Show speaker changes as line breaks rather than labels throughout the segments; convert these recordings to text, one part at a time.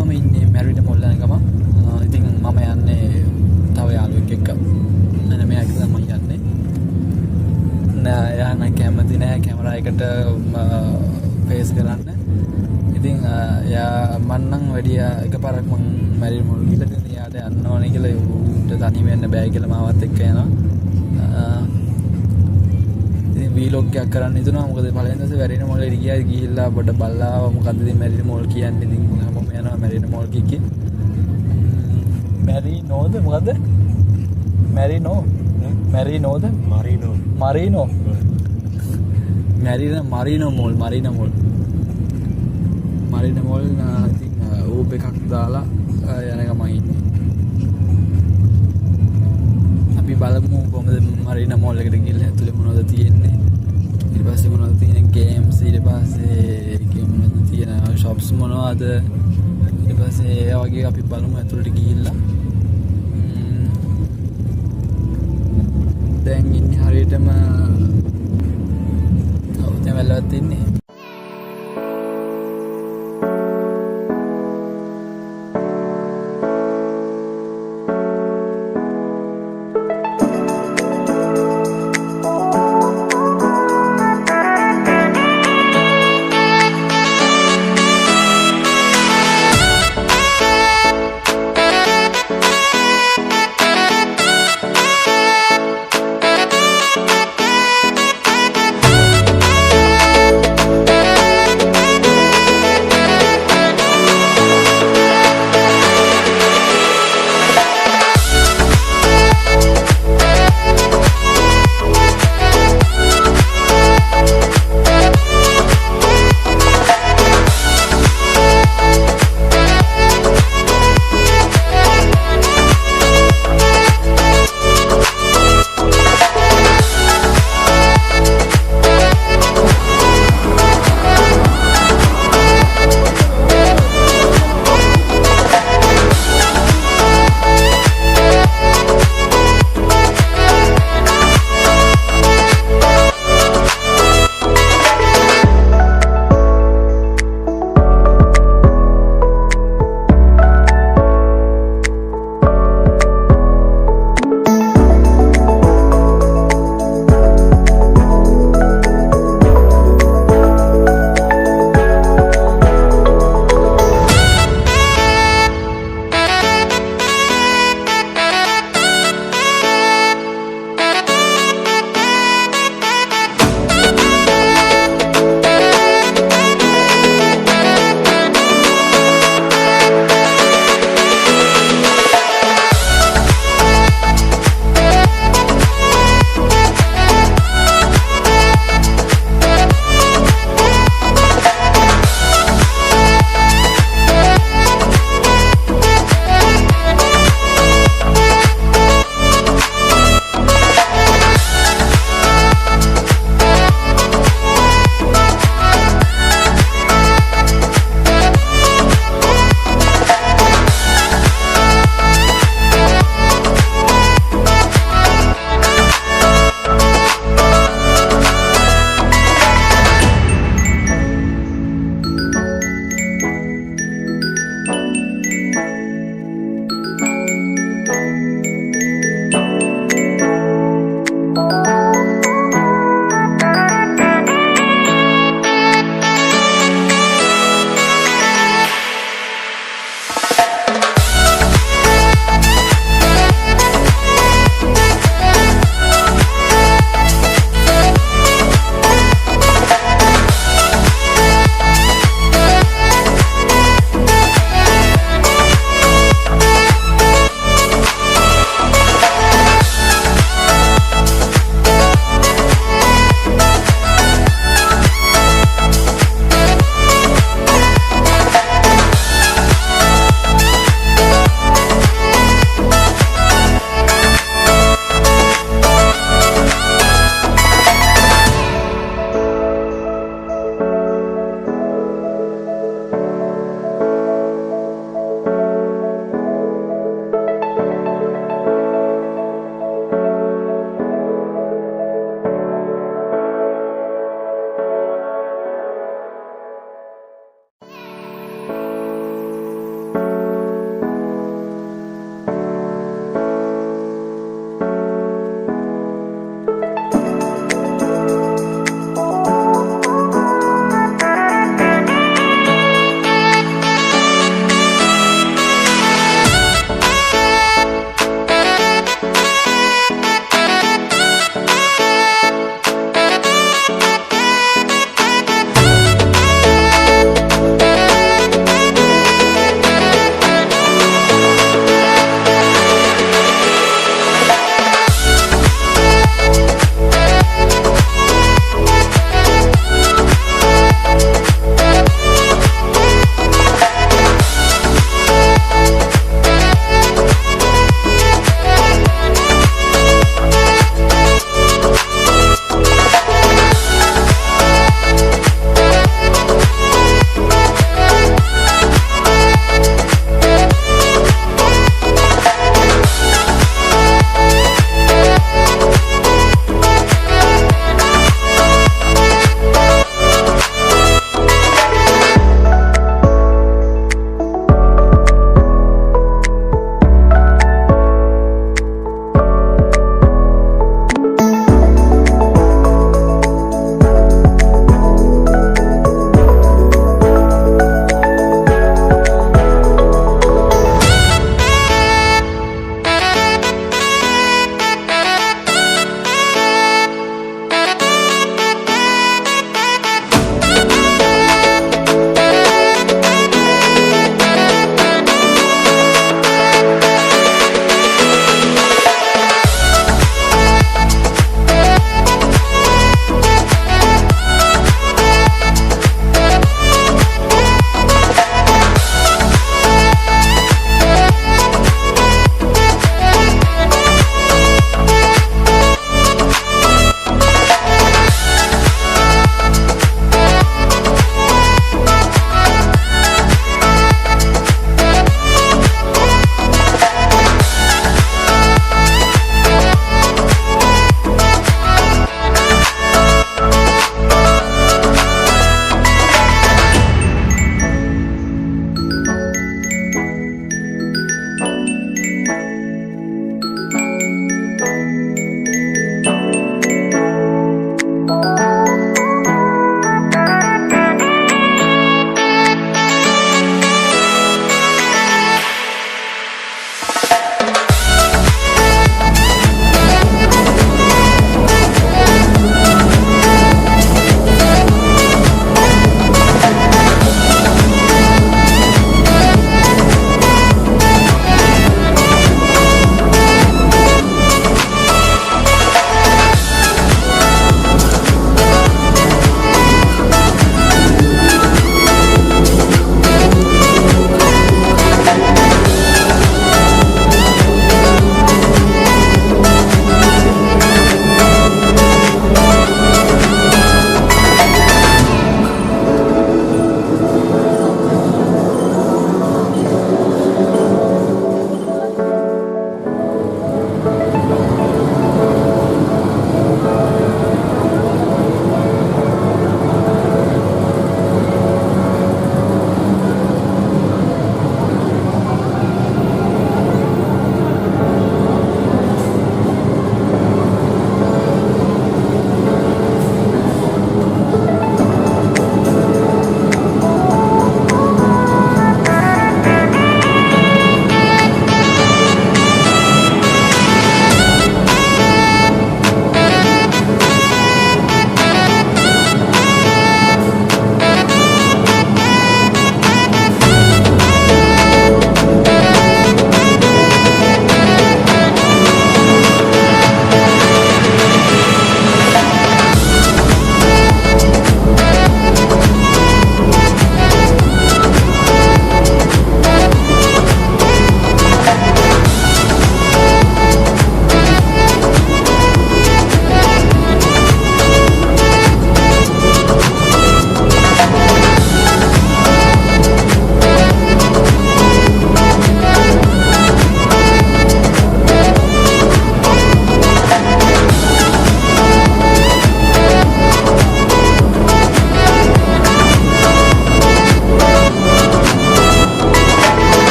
මම ඉන්නේ Marino Mall යන ගම. ඉතින් මම යන්නේ තව යාළුවෙක් එක්ක. අනේ මෙයා එක්ක තමයි යන්නේ. නෑ යා කැමති නෑ කැමරා එකට ෆේස් කරන්න. ඉතින් යා මන්නම් වැඩි එකපාරක් මම Marino Mall ගිහලා ඉතින් යාට යන්න ඕනේ කියලා උන්ට තනියම යන්න බෑ කියලා මාවත් එක්ක යනවා. ඉතින් vlog එකක් කරන්න හිතුණා. මොකද පළවෙනි දවසේ Marino Mall එකට ගිහිල්ලා බඩ බල්ලා මොකද්ද ඉතින් Marino Mall කියන්නේ. ඉතින් මම යනවා Marino Mall කිකේ. Marinoද මොකද්ද? Marino Marinoද? Marino Mall ඉතින් ඕප් එකක් දාලා යන ගමන් ඉන්නේ. අපි බලමු කොහොමද Marino Mall එකට ගිහලා ඇතුලේ මොනවද තියෙන්නේ. ඊට පස්සේ මොනවද තියෙන ගේම්ස්, ඊට පස්සේ මොනවද තියෙන shops මොනවද. ඊට පස්සේ ඒ වගේ අපි බලමු ඇතුලට ගිහිල්ලා. දැන් ඉන්නේ හරියටම දැන් වැල්ලවත් ඉන්නේ.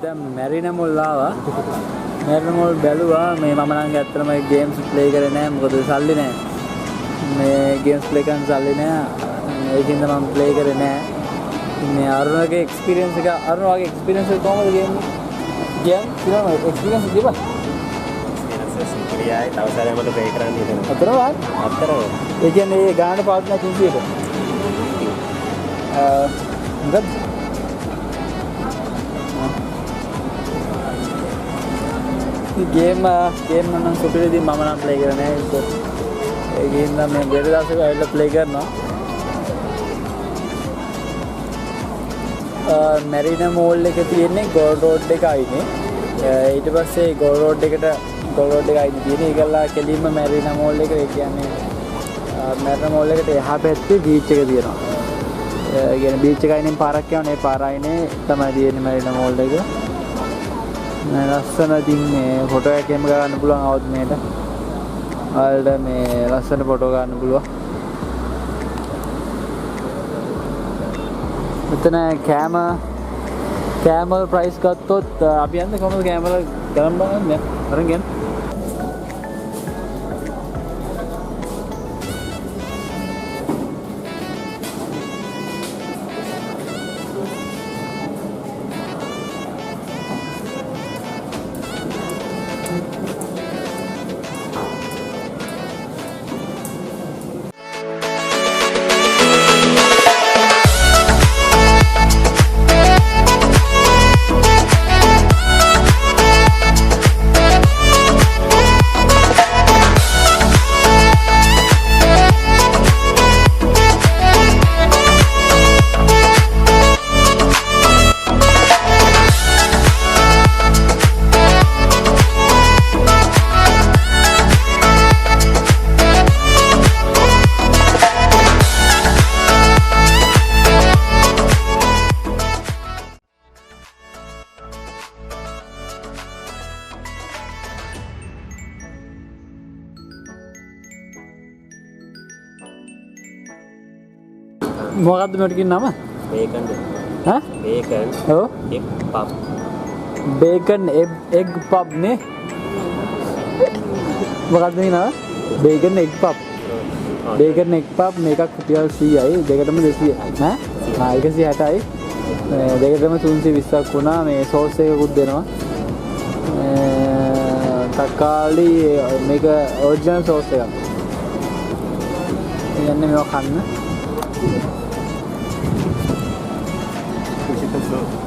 දැන් Marino Mall ආවා. Marino Mall බැලුවා මේ මම නම් ඇත්තටම ගේම්ස් ප්ලේ කරේ නැහැ මොකද සල්ලි නැහැ. මේ ගේම්ස් ප්ලේ කරන්න සල්ලි නැහැ. ඒකින්ද මම ප්ලේ කරේ නැහැ. මේ අරුණගේ එක්ස්පීරියන්ස් එක අරුණ වගේ එක්ස්පීරියන්ස් එක කොහමද ගේම් කියලා එක්ස්පීරියන්ස් දීපන්.
සිංහලියයි තව සැරයක් මට ප්ලේ කරන්න හිතෙනවා.
අතරවත්?
අතරම.
ඒ කියන්නේ ඒ ගාන පාවිච්චි 300ට. මොකද? ගේම් නම් සුපිරිදී මම නම් ප්ලේ කරේ නැහැ. ඒ ගේම් නම් මම ගිය දවසේ ඇවිල්ලා ප්ලේ කරනවා. Marino Mall එක තියෙන්නේ Galle Rd එක අයිනේ. ඊට පස්සේ Galle Rd එකට Galle Rd එක අයිනේ තියෙන්නේ. ඒකලා කෙලින්ම Marino Mall එක ඒ කියන්නේ Marino Mall එකට එහා පැත්තේ බීච් එක තියෙනවා. ඒ කියන්නේ බීච් එක අයිනේ පාරක් යනවා. ඒ පාර අයිනේ තමයි තියෙන්නේ Marino Mall එක. ලස්සන ඉතින් මේ ෆොටෝ එකක් ගන්න පුළුවන් આવොත් මේකට. ඔයාලට මේ ලස්සන ෆොටෝ ගන්න පුළුවන්. මෙතන කෑම ප්‍රයිස් ගත්තොත් අපි යන්නේ කොහොමද කෑම වල ගණන් බලන්නේ අරන් ගන්න. මොකද්ද මේකට කියන නම?
බේකන්.
ඈ?
බේකන්.
ඔව්.
Egg puff.
Bacon egg puff නේ. මොකද්ද මේ නම? Bacon egg puff. Bacon egg puff මේකක් රුපියල් 100යි දෙකටම 200යි. ඈ? 160යි. දෙකටම 320ක් වුණා. මේ සෝස් එකකුත් දෙනවා. තකාලි මේක ඔරිජිනල් සෝස් එකක්. යන්නේ මේවා කන්න.
Chicken soup.